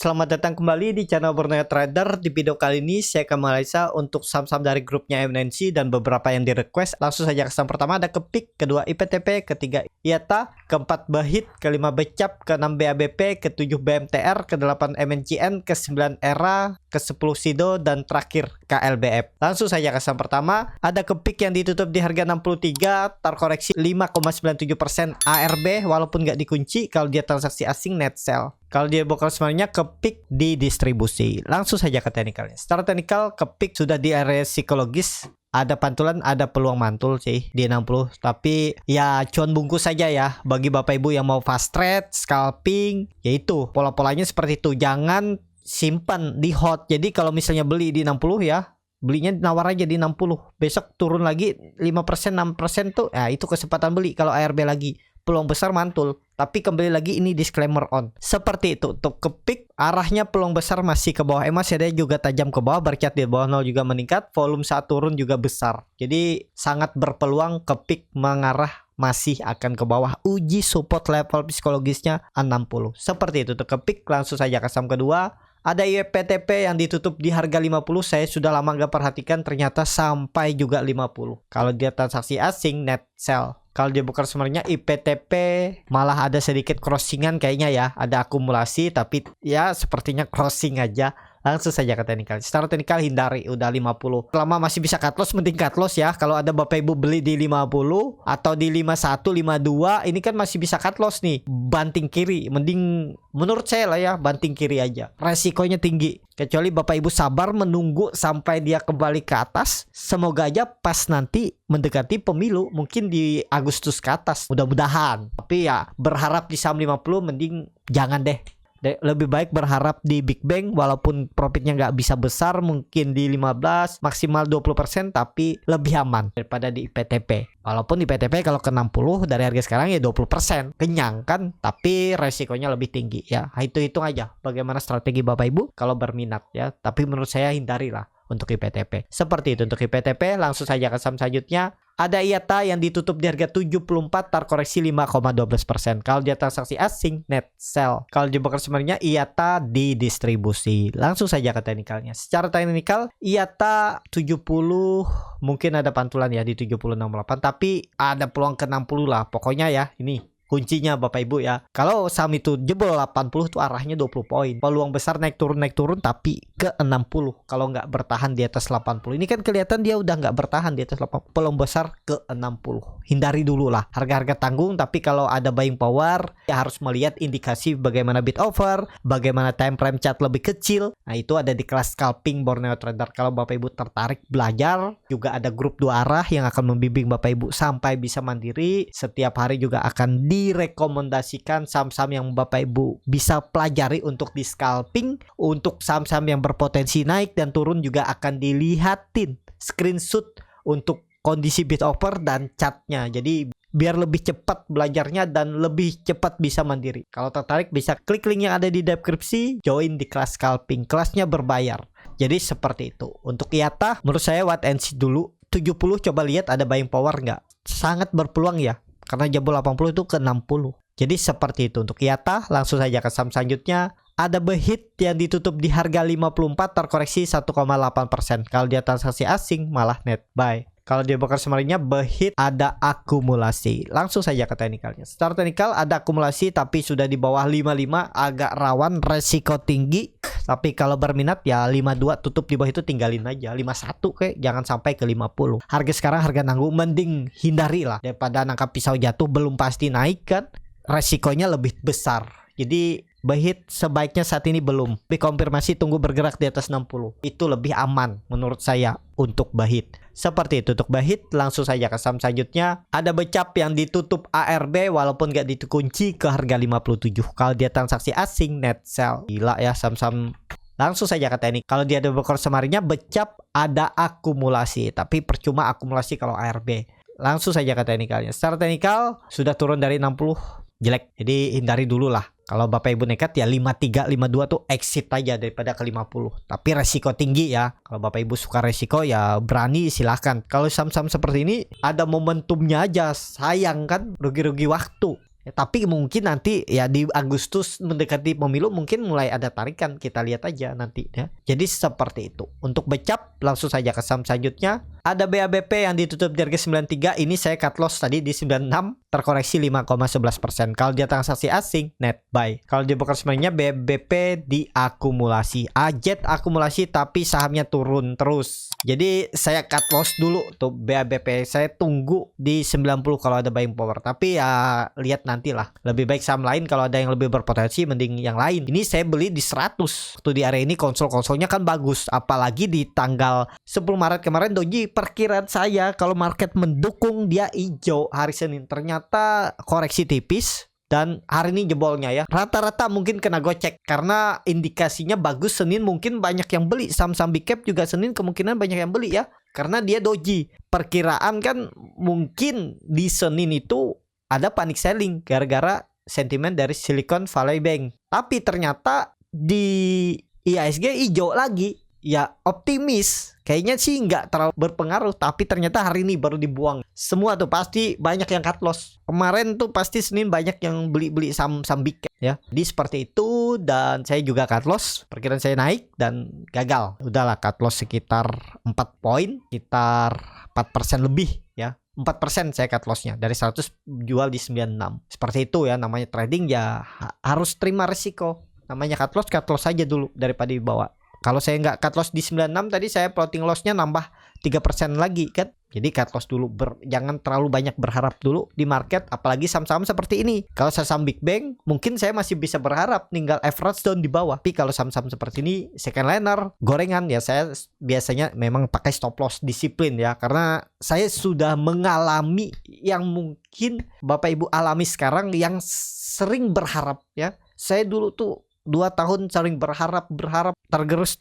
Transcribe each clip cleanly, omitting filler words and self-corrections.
Selamat datang kembali di channel Borneo Trader. Di video kali ini saya akan menganalisa untuk saham-saham dari grupnya MNC dan beberapa yang di request. Langsung saja ke saham pertama ada Kepik, kedua IPTP, ketiga IATA, keempat Bahit, kelima Becap, keenam BABP, ketujuh BMTR, kedelapan MNCN, ke-9 ERA, ke-10 SIDO, dan terakhir KLBF. Langsung saja ke saham pertama ada Kepik yang ditutup di harga 63, terkoreksi 5,97% ARB walaupun nggak dikunci. Kalau dia transaksi asing net sell. Kalau dia bokal sebenarnya Kepik di distribusi. Langsung saja ke teknikalnya. Secara teknikal Kepik sudah di area psikologis. Ada pantulan, ada peluang mantul sih di 60. Tapi ya cuan bungkus saja ya. Bagi Bapak Ibu yang mau fast trade, scalping, yaitu pola-polanya seperti itu. Jangan simpan di hot. Jadi kalau misalnya beli di 60 ya, belinya nawar aja di 60. Besok turun lagi 5%, 6% tuh. Ya itu kesempatan beli kalau ARB lagi. Peluang besar mantul. Tapi kembali lagi ini disclaimer on. Seperti itu untuk Kepik arahnya peluang besar masih ke bawah. Masih ada juga tajam ke bawah. Berkat di bawah 0 juga meningkat. Volume saat turun juga besar. Jadi sangat berpeluang Kepik mengarah masih akan ke bawah. Uji support level psikologisnya 60. Seperti itu untuk Kepik. Langsung saja ke saham kedua. Ada IPTP yang ditutup di harga 50. Saya sudah lama gak perhatikan, ternyata sampai juga 50. Kalau dia transaksi asing net sell. Kalau dia bukan sebenarnya IPTP malah ada sedikit crossingan kayaknya ya. Ada akumulasi tapi ya sepertinya crossing aja. Langsung saja ke teknikal. Secara teknikal hindari udah 50. Selama masih bisa cut loss, mending cut loss ya. Kalau ada Bapak Ibu beli di 50 atau di 51, 52, ini kan masih bisa cut loss nih. Banting kiri, mending menurut saya lah ya, banting kiri aja. Resikonya tinggi. Kecuali Bapak Ibu sabar menunggu sampai dia kembali ke atas. Semoga aja pas nanti mendekati pemilu, mungkin di Agustus ke atas. Mudah-mudahan. Tapi ya berharap di saham 50 mending jangan deh. Lebih baik berharap di Big Bang walaupun profitnya nggak bisa besar, mungkin di 15 maksimal 20%, tapi lebih aman daripada di IPTP. Walaupun IPTP kalau ke 60 dari harga sekarang ya 20%, kenyang kan, tapi resikonya lebih tinggi ya. Hitung aja bagaimana strategi Bapak Ibu kalau berminat ya. Tapi menurut saya hindarilah untuk IPTP. Seperti itu untuk IPTP. Langsung saja ke saham selanjutnya. Ada IATA yang ditutup di harga 74, terkoreksi 5,12%. Kalau dia transaksi asing net sell. Kalau di broker sebenarnya IATA di distribusi. Langsung saja ke teknikalnya. Secara teknikal IATA 70 mungkin ada pantulan ya di 70,68, tapi ada peluang ke 60 lah. Pokoknya ya ini kuncinya Bapak Ibu ya. Kalau saham itu jebol 80 tuh arahnya 20 poin. Peluang besar naik turun tapi ke 60. Kalau nggak bertahan di atas 80. Ini kan kelihatan dia udah nggak bertahan di atas 80. Peluang besar ke 60. Hindari dulu lah. Harga-harga tanggung, tapi kalau ada buying power ya harus melihat indikasi bagaimana bid offer, bagaimana time frame chart lebih kecil. Nah, itu ada di kelas scalping Borneo Trader. Kalau Bapak Ibu tertarik belajar, juga ada grup 2 arah yang akan membimbing Bapak Ibu sampai bisa mandiri. Setiap hari juga akan direkomendasikan saham-saham yang Bapak Ibu bisa pelajari untuk di scalping. Untuk saham-saham yang berpotensi naik dan turun juga akan dilihatin screenshot untuk kondisi bid offer dan chartnya. Jadi biar lebih cepat belajarnya dan lebih cepat bisa mandiri. Kalau tertarik bisa klik link yang ada di deskripsi, join di kelas scalping. Kelasnya berbayar. Jadi seperti itu. Untuk IATA menurut saya wait and see dulu. 70 coba lihat ada buying power nggak. Sangat berpeluang ya. Karena jebol 80 itu ke 60. Jadi seperti itu untuk IATA. Langsung saja ke saham selanjutnya. Ada Bahit yang ditutup di harga 54, terkoreksi 1,8%. Kalau dia transaksi asing malah net buy. Kalau dia bakar sebenarnya Bahit ada akumulasi. Langsung saja ke teknikalnya. Secara teknikal ada akumulasi tapi sudah di bawah 55, agak rawan resiko tinggi. Tapi kalau berminat ya 52 tutup di bawah itu tinggalin aja. 51 kayak jangan sampai ke 50. Harga sekarang harga nanggung, mending hindari lah daripada nangkap pisau jatuh belum pasti naik kan. Resikonya lebih besar. Jadi Bahit sebaiknya saat ini belum. Dikonfirmasi tunggu bergerak di atas 60. Itu lebih aman menurut saya untuk Bahit. Seperti itu untuk Bahit. Langsung saja ke saham selanjutnya. Ada Becap yang ditutup ARB walaupun gak dikunci ke harga 57. Kalau dia transaksi asing net sell. Gila ya saham-saham. Langsung saja ke teknik. Kalau dia ada broker semarinya Becap ada akumulasi. Tapi percuma akumulasi kalau ARB. Langsung saja ke teknikalnya. Secara teknikal sudah turun dari 60. Jelek. Jadi hindari dulu lah. Kalau Bapak Ibu nekat ya 53, 52 tuh exit aja daripada ke 50. Tapi resiko tinggi ya. Kalau Bapak Ibu suka resiko ya berani silahkan. Kalau saham-saham seperti ini ada momentumnya aja. Sayang kan rugi-rugi waktu. Ya, tapi mungkin nanti ya di Agustus mendekati pemilu mungkin mulai ada tarikan, kita lihat aja nanti ya. Jadi seperti itu. Untuk becap langsung saja ke saham selanjutnya. Ada BABP yang ditutup di harga 93, ini saya cut loss tadi di 96, terkoreksi 5,11%. Kalau dia transaksi asing, net buy. Kalau di broker sebenarnya BABP diakumulasi, ajet akumulasi tapi sahamnya turun terus. Jadi saya cut loss dulu tuh BABP, saya tunggu di 90 kalau ada buying power. Tapi ya lihat nantilah. Lebih baik saham lain kalau ada yang lebih berpotensi mending yang lain. Ini saya beli di 100. Waktu di area ini konsol-konsolnya kan bagus, apalagi di tanggal 10 Maret kemarin doji perkiraan saya kalau market mendukung dia hijau hari Senin, ternyata koreksi tipis dan hari ini jebolnya ya. Rata-rata mungkin kena gocek karena indikasinya bagus Senin, mungkin banyak yang beli. Saham-saham big cap juga Senin kemungkinan banyak yang beli ya, karena dia doji. Perkiraan kan mungkin di Senin itu ada panic selling gara-gara sentimen dari Silicon Valley Bank. Tapi ternyata di IHSG hijau lagi. Ya optimis, kayaknya sih nggak terlalu berpengaruh, tapi ternyata hari ini baru dibuang. Semua tuh pasti banyak yang cut loss. Kemarin tuh pasti Senin banyak yang beli-beli saham big cap ya. Jadi seperti itu, dan saya juga cut loss. Perkiraan saya naik dan gagal. Udahlah cut loss sekitar 4 poin, sekitar 4% lebih ya. 4% saya cut lossnya, dari 100 jual di 96. Seperti itu ya, namanya trading ya harus terima resiko. Namanya cut loss aja dulu daripada dibawa. Kalau saya nggak cut loss di 96 tadi, saya floating lossnya nambah 3% lagi kan. Jadi cut loss dulu, jangan terlalu banyak berharap dulu di market, apalagi saham-saham seperti ini. Kalau saham big bank mungkin saya masih bisa berharap tinggal average down di bawah. Tapi kalau saham-saham seperti ini second liner, gorengan ya, saya biasanya memang pakai stop loss, disiplin ya. Karena saya sudah mengalami yang mungkin Bapak Ibu alami sekarang, yang sering berharap ya. Saya dulu tuh 2 tahun sering berharap, tergerus,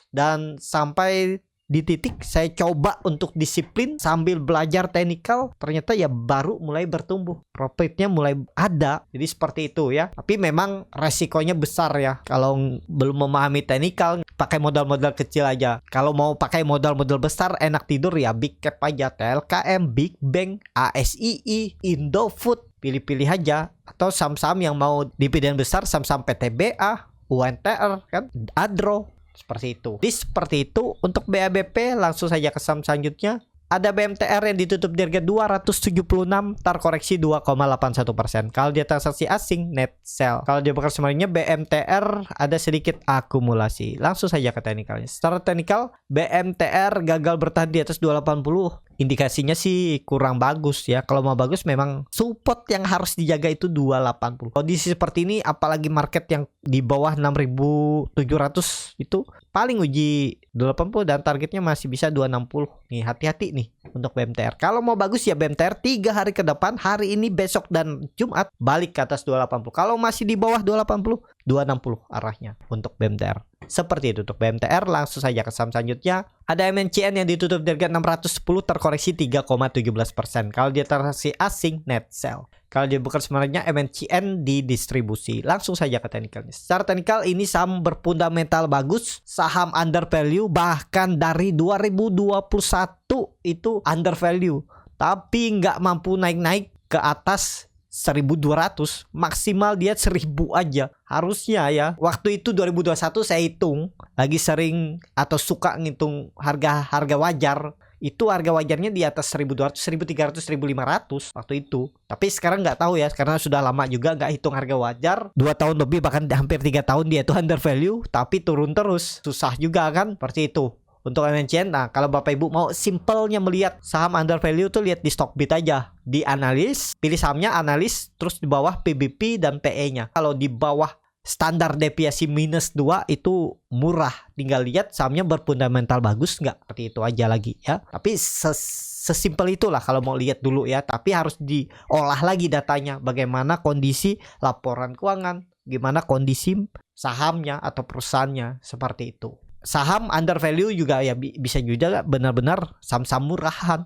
dan sampai di titik saya coba untuk disiplin sambil belajar teknikal, ternyata ya baru mulai bertumbuh, profitnya mulai ada. Jadi seperti itu ya. Tapi memang resikonya besar ya kalau belum memahami teknikal, pakai modal-modal kecil aja. Kalau mau pakai modal-modal besar enak tidur ya big cap aja, TLKM, Big Bang, ASII, Indofood, pilih-pilih aja. Atau saham-saham yang mau dividen besar, saham-saham PTBA, UNTR kan, Adro, seperti itu. Jadi seperti itu untuk BABP. Langsung saja ke saham selanjutnya. Ada BMTR yang ditutup di harga 276, terkoreksi 2,81%. Kalau dia transaksi asing, net sell. Kalau dia bukan sebenarnya BMTR ada sedikit akumulasi. Langsung saja ke teknikalnya. Secara teknikal, BMTR gagal bertahan di atas 280. Indikasinya sih kurang bagus ya. Kalau mau bagus memang support yang harus dijaga itu 280. Kondisi seperti ini apalagi market yang di bawah 6.700 itu paling uji 280 dan targetnya masih bisa 260. Nih hati-hati nih untuk BMTR. Kalau mau bagus ya BMTR 3 hari ke depan, hari ini, besok dan Jumat balik ke atas 280. Kalau masih di bawah 280, 260 arahnya untuk BMTR. Seperti itu untuk BMTR. Langsung saja ke saham selanjutnya. Ada MNCN yang ditutup di harga 610, terkoreksi 3,17%. Kalau dia transaksi asing, net sell. Kalau dia bukan sebenarnya MNCN di distribusi. Langsung saja ke teknikalnya. Secara teknikal ini saham berfundamental bagus, saham under value, bahkan dari 2021 itu under value, tapi nggak mampu naik-naik ke atas 1.200, maksimal dia 1.000 aja harusnya ya. Waktu itu 2021 saya hitung, lagi sering atau suka ngitung harga wajar. Itu harga wajarnya di atas 1.200, 1.300, 1.500 waktu itu. Tapi sekarang nggak tahu ya, karena sudah lama juga nggak hitung harga wajar. 2 tahun lebih, bahkan hampir 3 tahun dia itu under value, tapi turun terus. Susah juga kan, seperti itu. Untuk MNCN, nah kalau Bapak Ibu mau simpelnya melihat saham under value tuh lihat di Stockbit aja. Di analis, pilih sahamnya analis, terus di bawah PBP dan PE-nya. Kalau di bawah standar deviasi -2 itu murah. Tinggal lihat sahamnya berfundamental bagus nggak. Seperti itu aja lagi ya. Tapi sesimpel itulah kalau mau lihat dulu ya. Tapi harus diolah lagi datanya. Bagaimana kondisi laporan keuangan, gimana kondisi sahamnya atau perusahaannya, seperti itu. Saham under value juga ya bisa juga benar-benar saham-saham murahan.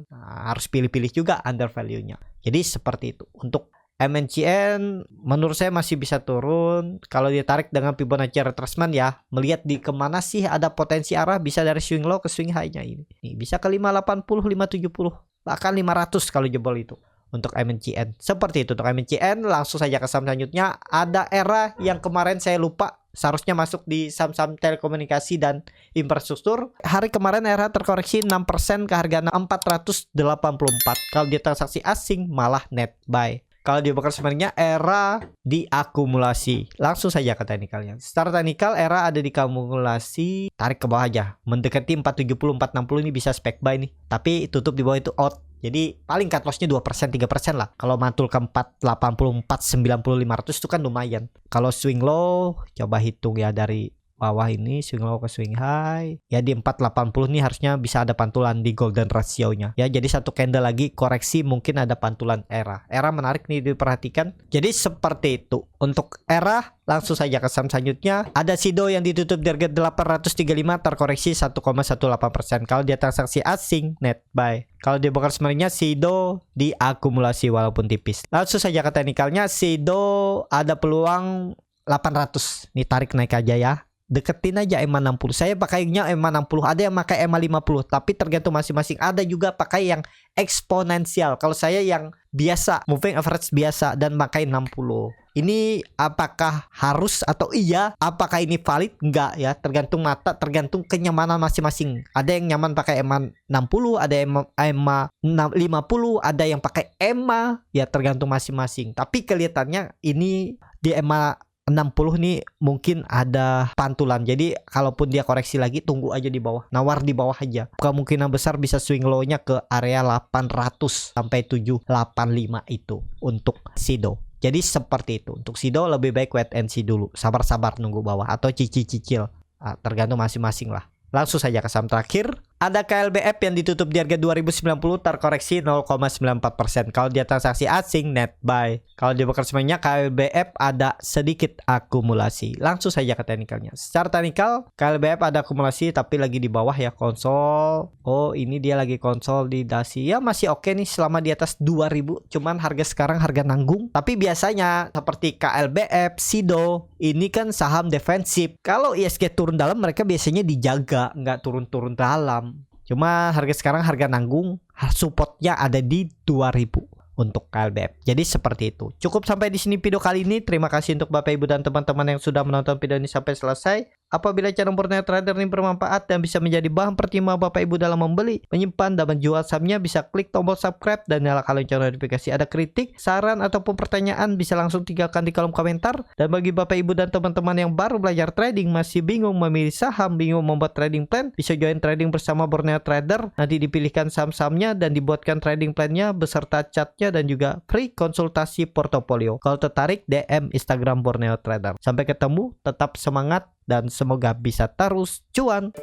Nah, harus pilih-pilih juga under value-nya. Jadi seperti itu. Untuk MNCN menurut saya masih bisa turun kalau ditarik dengan Fibonacci retracement ya. Melihat di kemana sih ada potensi arah, bisa dari swing low ke swing high-nya ini. Nih, bisa ke 580, 570, bahkan 500 kalau jebol itu. untuk MNCN. Seperti itu untuk MNCN. Langsung saja ke saham selanjutnya. Ada Era yang kemarin saya lupa, seharusnya masuk di saham-saham telekomunikasi dan infrastruktur. Hari kemarin Era terkoreksi 6% ke harga 484. Kalau dia transaksi asing malah net buy. Kalau dia bakal sebenarnya Era diakumulasi. Langsung saja ke teknikalnya. Secara teknikal Era ada di akumulasi, tarik ke bawah aja. Mendekati 470, 460 ini bisa spek buy nih. Tapi tutup di bawah itu out. Jadi paling cut lossnya 2%, 3% lah. Kalau mantul ke 480, 490, 500 itu kan lumayan. Kalau swing low, coba hitung ya dari bawah ini, swing low ke swing high. Ya di 480 nih harusnya bisa ada pantulan di golden ratio-nya. Ya jadi satu candle lagi koreksi mungkin ada pantulan Era. Era menarik nih diperhatikan. Jadi seperti itu. Untuk Era langsung saja ke saham selanjutnya. Ada Sido yang ditutup di harga 835 terkoreksi 1,18%. Kalau dia transaksi asing net buy. Kalau dia bakal sebenarnya Sido diakumulasi walaupun tipis. Langsung saja ke teknikalnya. Sido ada peluang 800. Nih tarik naik aja ya. Deketin aja EMA 60. Saya pakainya EMA 60. Ada yang pakai EMA 50. Tapi tergantung masing-masing. Ada juga pakai yang eksponensial. Kalau saya yang biasa, moving average biasa dan pakai 60. Ini apakah harus atau iya? Apakah ini valid? Enggak ya. Tergantung mata, tergantung kenyamanan masing-masing. Ada yang nyaman pakai EMA 60, ada EMA 50, ada yang pakai EMA. Ya tergantung masing-masing. Tapi kelihatannya ini di EMA 60 nih mungkin ada pantulan. Jadi kalaupun dia koreksi lagi, tunggu aja di bawah. Nawar di bawah aja. Kemungkinan besar bisa swing low-nya ke area 800 sampai 785 itu untuk Sido. Jadi seperti itu. Untuk Sido lebih baik wait and see dulu. Sabar-sabar nunggu bawah atau cicil-cicil. Tergantung masing-masing lah. Langsung saja ke saham terakhir. Ada KLBF yang ditutup di harga 2090 terkoreksi 0,94%. Kalau dia transaksi asing net buy. Kalau dia bekerja semuanya KLBF ada sedikit akumulasi. Langsung saja ke teknikalnya. Secara teknikal KLBF ada akumulasi tapi lagi di bawah ya konsol. Oh ini dia lagi konsolidasi. Ya masih oke nih selama di atas 2000. Cuman harga sekarang harga nanggung. Tapi biasanya seperti KLBF, Sido ini kan saham defensif. Kalau ISG turun dalam mereka biasanya dijaga, nggak turun-turun dalam. Cuma harga sekarang harga nanggung, supportnya ada di 2000 untuk KLBF. Jadi seperti itu. Cukup sampai di sini video kali ini. Terima kasih untuk Bapak Ibu dan teman-teman yang sudah menonton video ini sampai selesai. Apabila channel Borneo Trader ini bermanfaat dan bisa menjadi bahan pertimbangan Bapak Ibu dalam membeli, menyimpan dan menjual sahamnya, bisa klik tombol subscribe dan nyalakan lonceng notifikasi. Ada kritik, saran ataupun pertanyaan bisa langsung tinggalkan di kolom komentar. Dan bagi Bapak Ibu dan teman-teman yang baru belajar trading, masih bingung memilih saham, bingung membuat trading plan, bisa join trading bersama Borneo Trader. Nanti dipilihkan saham-sahamnya dan dibuatkan trading plannya beserta chartnya dan juga free konsultasi portofolio. Kalau tertarik, DM Instagram Borneo Trader. Sampai ketemu, tetap semangat dan semoga bisa terus cuan.